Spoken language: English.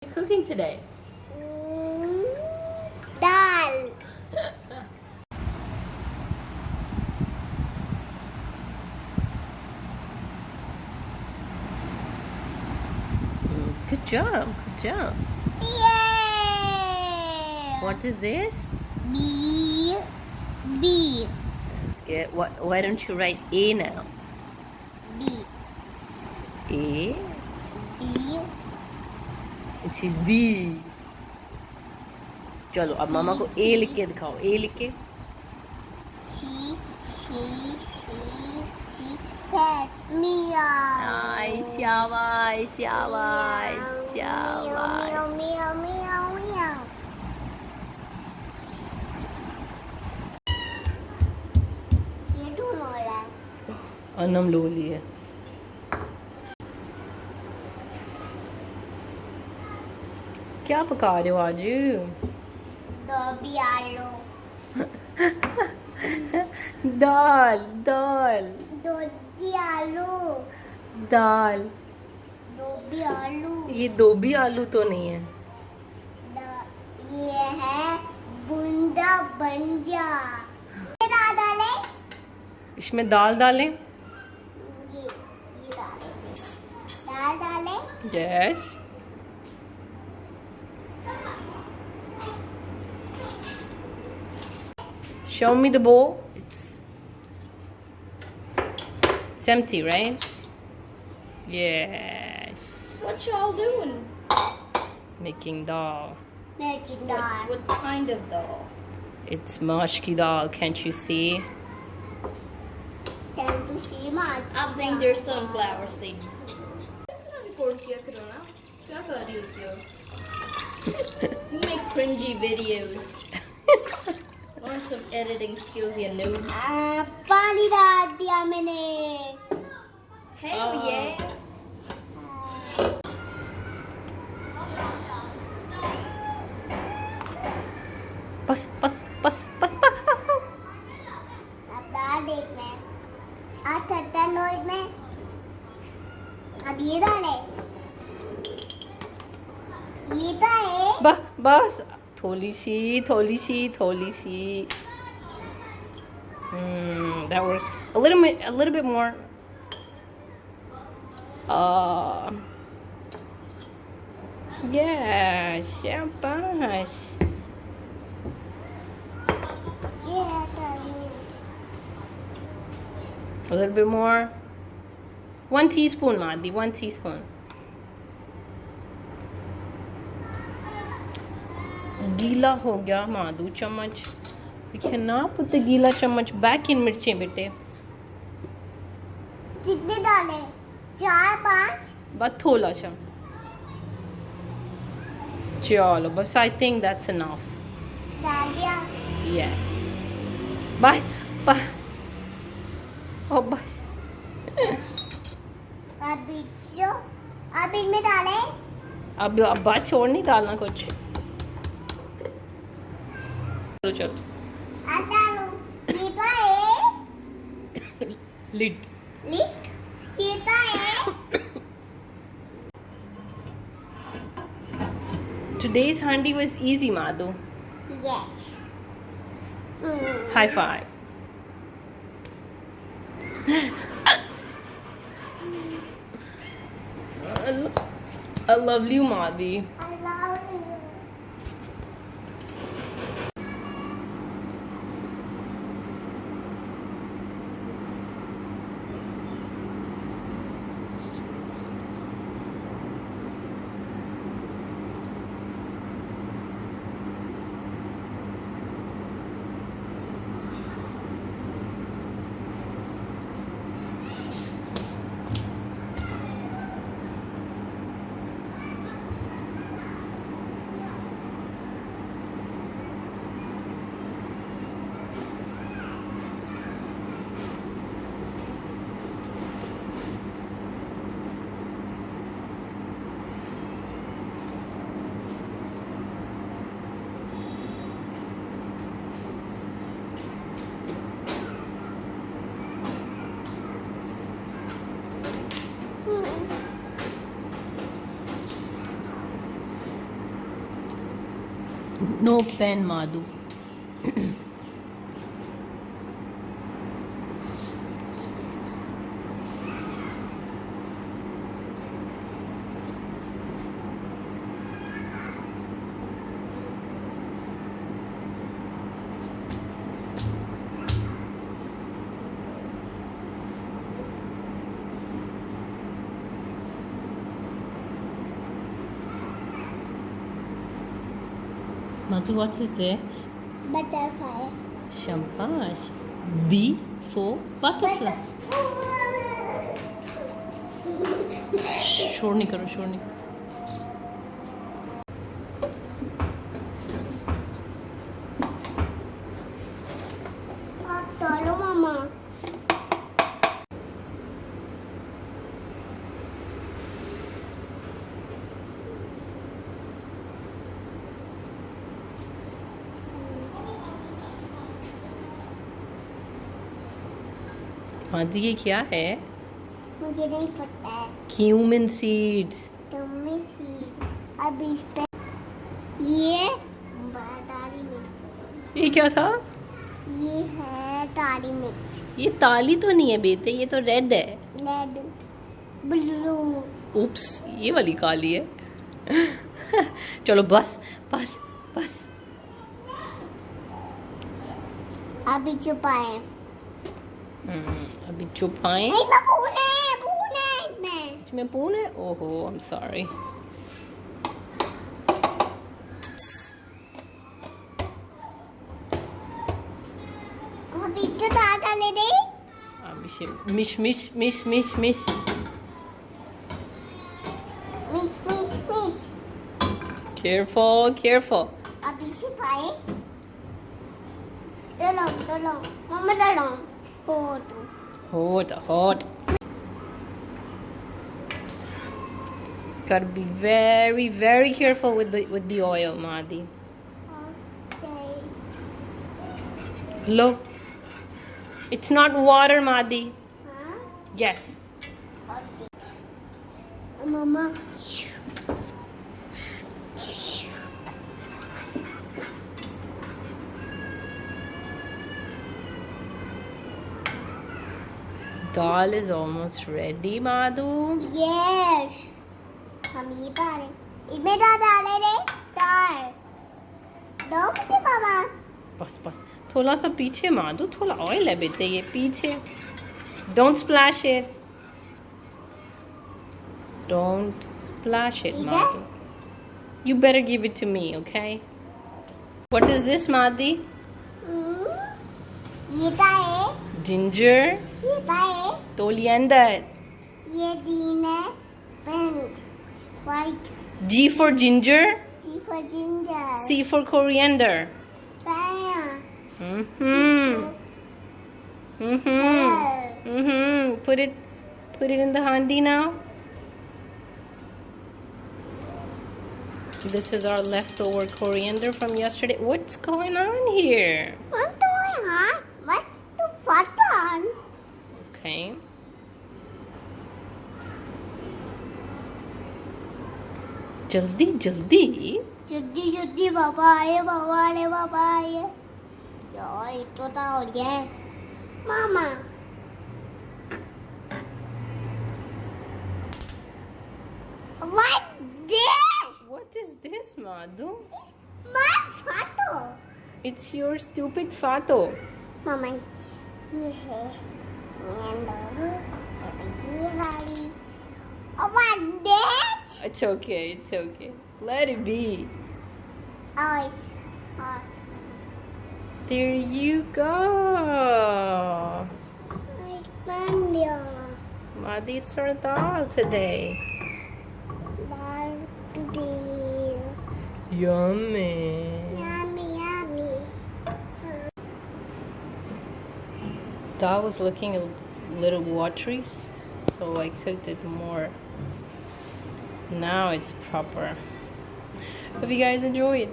What are you cooking today? Dal. Good job. Good job. Yeah. What is this? B. B. Let's get. Why don't you write A now? B. A. B. It says B. चलो अब मामा को A लिख के दिखाओ. A लिख के. C. Cat. Meow. Ay, शाबाश, शाबाश, शाबाश. Meow. Meow. Meow. Meow. ये ढूंढ हो रहा है. अनम लोली है. क्या पका रहे हो आज? दो आलू. दाल, दाल, दो आलू. दाल. दो आलू. ये दो भी आलू तो नहीं है. ये है बुंदा बंजा. दाल डाले. इसमें दाल डालें. ये डालेंगे. दाल डाले. Yes. Show me the bowl. It's empty, right? Yes. What y'all doing? Making dal. Making dal. What kind of dal? It's mash ki dal. Can't you see? Time to see my. I think there's sunflower seeds. Record किया करो ना. क्या कर रही होती हो? You make cringy videos. Learn some editing skills, you noob. पानी डाल दिया मैंने. Hell yeah. Bas, bas, bas, bas, अब डाल दे मैं. आज ठट्टा नोट में. अब ये डाले. ये तो है. bas, bas. थोड़ी सी, थोड़ी सी, थोड़ी सी. That works. A little bit more. Yeah, shabash. ये तो A little bit more. 1 teaspoon, Madi. 1 teaspoon. गीला हो गया मादू चम्मच. We cannot put the गीला चम्मच back in मिर्चें बेटे. कितने डाले? 4 5. बस थोड़ा सा. चलो बस. I think that's enough. डाल दिया. Yes. Bye. Bye. Oh बस. अब इनमें डाले. अब बात छोड़ नहीं डालना कुछ. चलो चलो. अब डालो. ये तो है. Lid. लिट. ये तो है. Today's handy was easy, Madhu. Yes. High five. I love you, Madi. I love you. No pen, Madhu. Madhu, what is this? Butterfly. Shabash. B for butterfly. शोर नहीं करो, शोर नहीं करो. चलो मामा. मादी ये क्या है? मुझे नहीं पता है. Cumin seeds. तुम्हें सीड. अब इस पे ये दाली मिक्स. ये क्या था? ये है दाली मिक्स. ये ताली तो नहीं है बेटे, ये तो रेड है. रेड. ब्लू. उप्स, ये वाली काली है. चलो बस बस बस. अभी छुपाए. अभी छुपाएं. नहीं भूने इसमें. इसमें पून है. ओहो, आई एम सॉरी. अभी तो दादा ले दे. अभी से मिश मिश मिश मिश मिश. मिक्स. Careful careful. अभी छुपाए. चलो मम्मा डालो. Hot, hot. Gotta be very, very careful with the oil, Madi. Okay. Look, it's not water, Madi. Huh? Yes. Okay. Mama. Dal is almost ready, Madhu. Yes. हम ये पा रहे. इसमें डाले रे. दाल. दो मुझे बाबा. बस बस. थोड़ा सा पीछे, Madhu. थोड़ा ऑयल है बेटे, ये पीछे. Don't splash it. Don't splash it, Madhu. You better give it to me, okay? What is this, Madi? ये क्या है? Ginger. ये क्या है? Coriander. ये green है. Pink. White. G for ginger. G for ginger. C for coriander. Fire. Put it in the handi now. This is our leftover coriander from yesterday. What's going on here? What doing, huh? What the fuck on? Okay. जल्दी जल्दी. जल्दी बाबा आए. यार ये तो था और ये मामा. What this? What is this, Madhu? My photo. It's your stupid photo. मामा ये है. ये वाली. What this? It's okay. It's okay. Let it be. Oh, it's hot. There you go. It's India. Madi, it's our dal today. Yummy. Yummy. Dal was looking a little watery, so I cooked it more. Now it's proper. Hope you guys enjoyed.